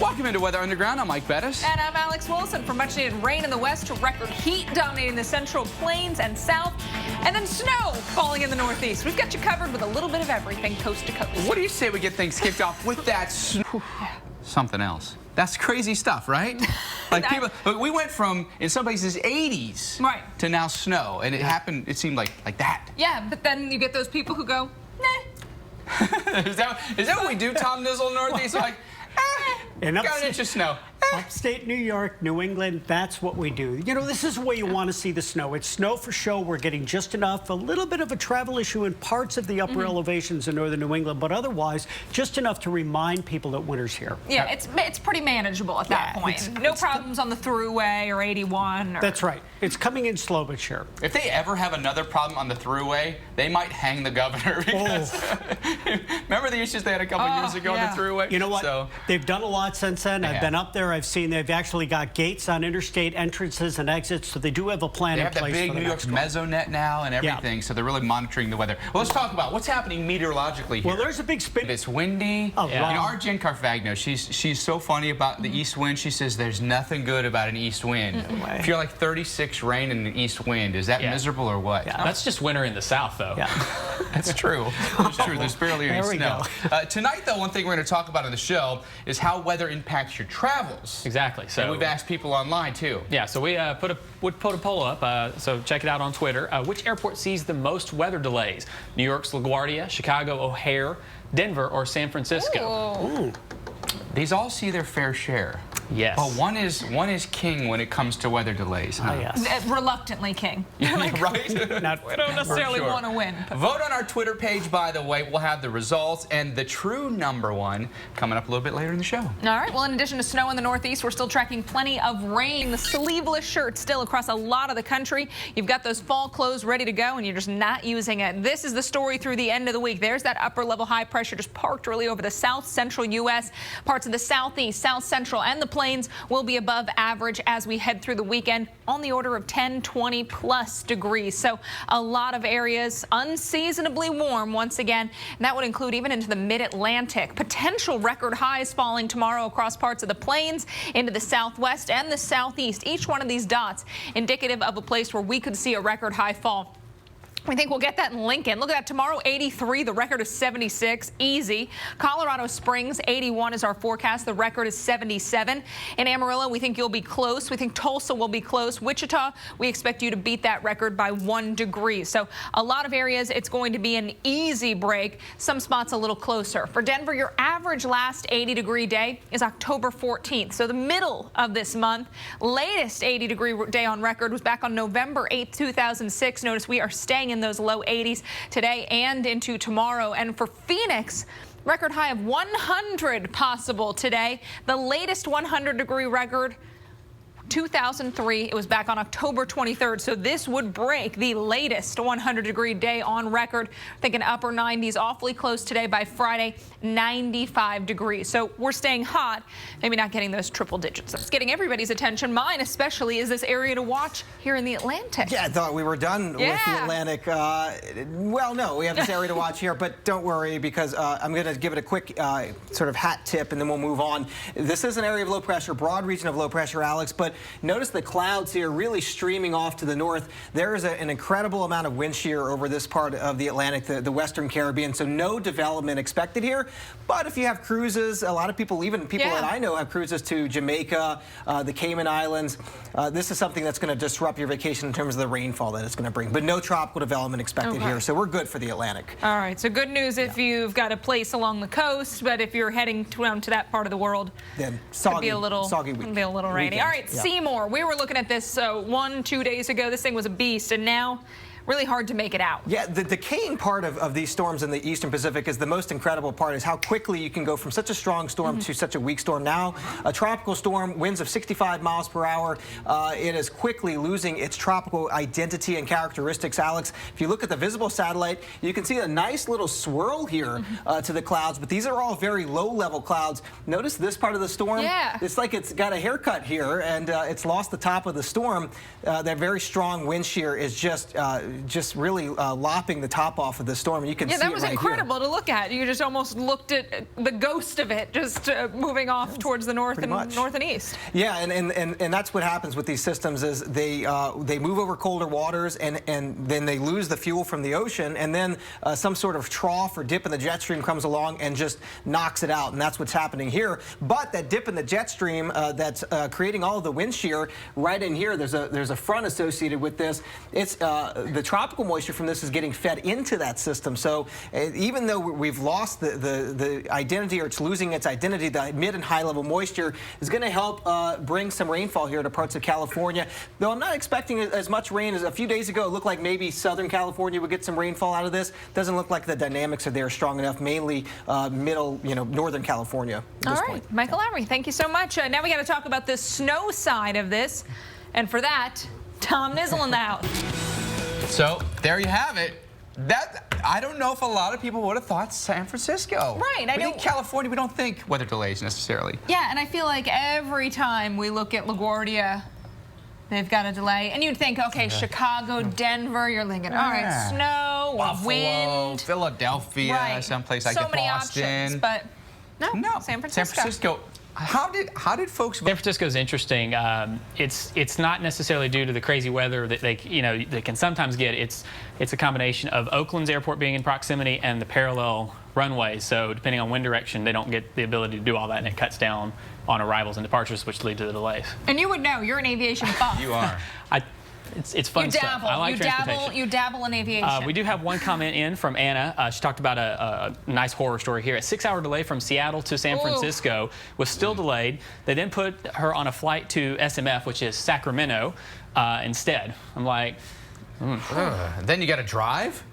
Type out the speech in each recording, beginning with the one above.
Welcome into Weather Underground. I'm Mike Bettis. And I'm Alex Wilson. From much needed rain in the west to record heat dominating the central plains and south, and then snow falling in the northeast. We've got you covered with a little bit of everything coast to coast. What do you say we get things kicked off with that snow? Something else. That's crazy stuff, right? Like people, we went from, in some places, 80s to now snow, and it happened, it seemed like that. Yeah, but then you get those people who go, nah. Is that what we do, Tom Nizzle, Northeast? Like, got an inch of snow. Upstate New York, New England, that's what we do. You know, this is where you want to see the snow. It's snow for show. We're getting just enough. A little bit of a travel issue in parts of the upper elevations in northern New England, but otherwise, just enough to remind people that winter's here. Yeah, it's pretty manageable at that point. No problems on the Thruway or 81. That's right. It's coming in slow but sure. If they ever have another problem on the Thruway, they might hang the governor. Because remember the issues they had a couple years ago on the Thruway? You know what? They've done a lot since then. I've been up there. I've seen they've actually got gates on interstate entrances and exits, so they do have a plan in place. They have that big New York's Mesonet now and everything, so they're really monitoring the weather. Well, let's talk about what's happening meteorologically here. Well, there's a big spin. It's windy. You know, our Jen Carfagno, she's so funny about the east wind. She says there's nothing good about an east wind. If you're like 36 rain and an east wind, is that miserable or what? That's just winter in the south, though. That's true. It's true. There's barely any snow. Tonight, though, one thing we're going to talk about on the show is how weather impacts your travels. Exactly. So and we've asked people online too. Yeah. So we put a poll up. So check it out on Twitter. Which airport sees the most weather delays? New York's LaGuardia, Chicago O'Hare, Denver, or San Francisco? Ooh. These all see their fair share. Yes. But one is king when it comes to weather delays. Huh? Yes. Reluctantly king. Right? We don't necessarily want to win. Vote on our Twitter page, by the way. We'll have the results and the true #1 coming up a little bit later in the show. All right. Well, in addition to snow in the northeast, we're still tracking plenty of rain. The sleeveless shirt still across a lot of the country. You've got those fall clothes ready to go, and you're just not using it. This is the story through the end of the week. There's that upper level high pressure just parked really over the south central U.S. Parts of the southeast, south central, and the plains will be above average as we head through the weekend, on the order of 10, 20 plus degrees. So a lot of areas unseasonably warm once again, and that would include even into the mid-Atlantic. Potential record highs falling tomorrow across parts of the plains, into the southwest and the southeast. Each one of these dots indicative of a place where we could see a record high fall. We think we'll get that in Lincoln. Look at that. Tomorrow, 83. The record is 76. Easy. Colorado Springs, 81 is our forecast. The record is 77. In Amarillo, we think you'll be close. We think Tulsa will be close. Wichita, we expect you to beat that record by 1 degree. So a lot of areas, it's going to be an easy break. Some spots a little closer. For Denver, your average last 80-degree day is October 14th. So the middle of this month. Latest 80-degree day on record was back on November 8th, 2006. Notice we are staying in those low 80s today and into tomorrow. And for Phoenix, record high of 100 possible today. The latest 100-degree record, 2003. It was back on October 23rd. So this would break the latest 100-degree day on record. Thinking upper 90s, awfully close today. By Friday, 95 degrees. So we're staying hot, maybe not getting those triple digits. That's getting everybody's attention. Mine especially is this area to watch here in the Atlantic. Yeah, I thought we were done with the Atlantic. Well, no, we have this area to watch here, but don't worry because I'm going to give it a quick sort of hat tip and then we'll move on. This is an area of low pressure, broad region of low pressure, Alex, but notice the clouds here really streaming off to the north. There is an incredible amount of wind shear over this part of the Atlantic, the Western Caribbean, so no development expected here. But if you have cruises, a lot of people, even people that I know, have cruises to Jamaica, the Cayman Islands. This is something that's going to disrupt your vacation in terms of the rainfall that it's going to bring. But no tropical development expected here, so we're good for the Atlantic. All right, so good news if you've got a place along the coast, but if you're heading down to that part of the world, then soggy, be a little week. Be a little rainy. Weekend. All right, Seymour. We were looking at this 1-2 days ago. This thing was a beast, and now really hard to make it out. Yeah, the decaying part of these storms in the Eastern Pacific is the most incredible part, is how quickly you can go from such a strong storm to such a weak storm. Now, a tropical storm, winds of 65 miles per hour. It is quickly losing its tropical identity and characteristics, Alex. If you look at the visible satellite, you can see a nice little swirl here to the clouds, but these are all very low-level clouds. Notice this part of the storm? Yeah. It's like it's got a haircut here, and it's lost the top of the storm. That very strong wind shear is just just really lopping the top off of the storm. You can see that it was right incredible here. to look at. You just almost looked at the ghost of it, just moving off towards the north and east. Yeah, and that's what happens with these systems is they move over colder waters and then they lose the fuel from the ocean, and then some sort of trough or dip in the jet stream comes along and just knocks it out, and that's what's happening here. But that dip in the jet stream that's creating all of the wind shear right in here, there's a front associated with this. It's the tropical moisture from this is getting fed into that system. So even though we've lost the identity, or it's losing its identity, the mid and high level moisture is going to help bring some rainfall here to parts of California. Though I'm not expecting as much rain as a few days ago. It looked like maybe Southern California would get some rainfall out of this. Doesn't look like the dynamics are there strong enough, mainly middle, Northern California at this point. Michael Lavery, thank you so much. Now we got to talk about the snow side of this. And for that, Tom Nizzle in the house. So there you have it. I don't know if a lot of people would have thought San Francisco. Right. I think California, we don't think weather delays necessarily. Yeah, and I feel like every time we look at LaGuardia, they've got a delay. And you'd think, okay, Chicago, Denver, you're thinking, all right, snow, Buffalo, wind. Philadelphia, someplace like so many Boston. options, but no, San Francisco. San Francisco. How did folks? San Francisco is interesting. It's not necessarily due to the crazy weather that they can sometimes get. It's a combination of Oakland's airport being in proximity and the parallel runways. So depending on wind direction, they don't get the ability to do all that, and it cuts down on arrivals and departures, which lead to the delays. And you would know. You're an aviation buff. You are. It's fun stuff. I like transportation. You dabble in aviation. We do have one comment in from Anna. She talked about a nice horror story here. A 6-hour delay from Seattle to San Francisco was still delayed. They then put her on a flight to SMF, which is Sacramento, instead. I'm like, then you got to drive?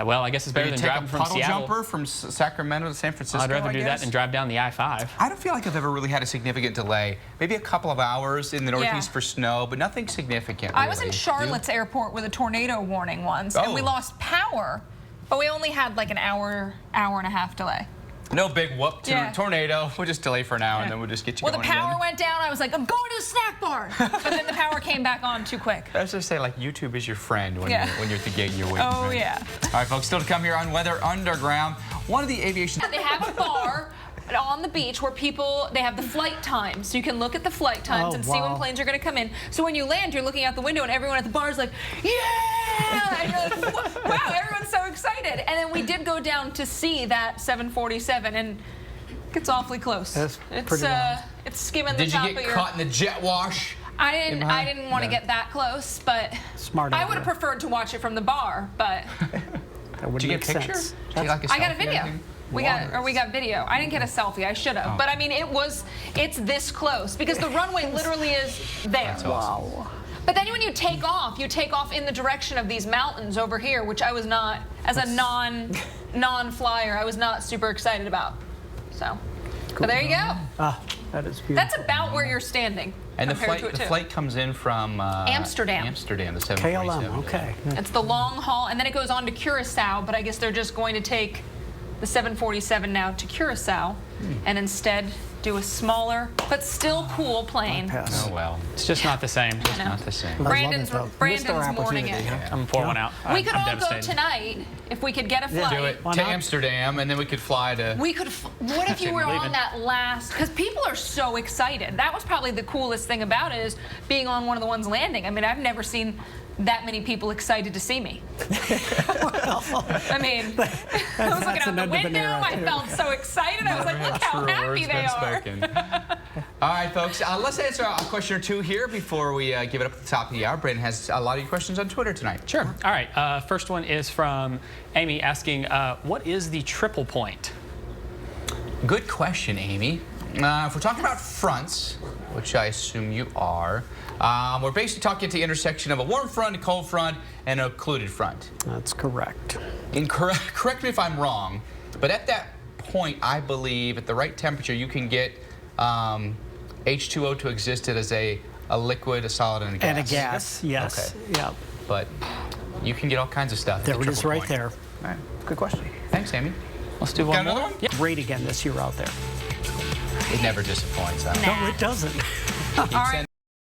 Well, I guess it's better than driving from Seattle. Take a puddle jumper from Sacramento to San Francisco. I'd rather do that than drive down the I-5. I don't feel like I've ever really had a significant delay. Maybe a couple of hours in the Northeast for snow, but nothing significant. I was in Charlotte's airport with a tornado warning once, and we lost power, but we only had like an hour and a half delay. No big whoop, tornado. We'll just delay for an hour, and then we'll just get you going. Well, the power went down. I was like, I'm going to the snack bar. But then the power came back on too quick. I was just say, like, YouTube is your friend when you're at the gate and you're waiting. Oh, yeah. All right, folks, still to come here on Weather Underground. One of the aviation... They have a bar on the beach where they have the flight times. So you can look at the flight times and see when planes are going to come in. So when you land, you're looking out the window, and everyone at the bar is like, yeah! And you're like, wow, everyone's so excited. And then we did go down to see that 747, and it's awfully close. That's pretty wild. It's skimming the top of your... Did you get caught in the jet wash? I didn't want to get that close, but I would have preferred to watch it from the bar, but... Did you get a picture? I got a video. We got video. I didn't get a selfie. I should have. But I mean, it's this close because the runway literally is there. That's awesome. Wow. But then when you take off in the direction of these mountains over here, which I was not, as a non-flyer, I was not super excited about. So, but there you go. That is beautiful. That's about where you're standing. And the flight comes in from Amsterdam. Amsterdam, the 747. KLM, okay. It's the long haul, and then it goes on to Curacao, but I guess they're just going to take the 747 now to Curacao and instead do a smaller but still cool plane. Oh, well. It's just not the same. It's not the same. Brandon's mourning it. I'm pouring one out. We could I'm all devastated. go tonight if we could get a flight. Do it to Amsterdam, and then we could fly to... What if you were on that last... Because people are so excited. That was probably the coolest thing about it, is being on one of the ones landing. I mean, I've never seen that many people excited to see me. I mean, I was looking out the window. I felt so excited. I was like, look how happy they are. All right, folks, let's answer a question or two here before we give it up at the top of the hour. Brandon has a lot of your questions on Twitter tonight. Sure. All right. First one is from Amy asking, what is the triple point? Good question, Amy. If we're talking about fronts, which I assume you are, we're basically talking at the intersection of a warm front, a cold front, and a occluded front. That's correct. Correct me if I'm wrong, but at that point, I believe at the right temperature, you can get H2O to exist as a liquid, a solid, and a gas. And a gas, yes. Okay. Yep. But you can get all kinds of stuff. There it is right there. All right. Good question. Thanks, Amy. Let's do one more. Yeah. Great again this year out there. It never disappoints. No, it doesn't. All right.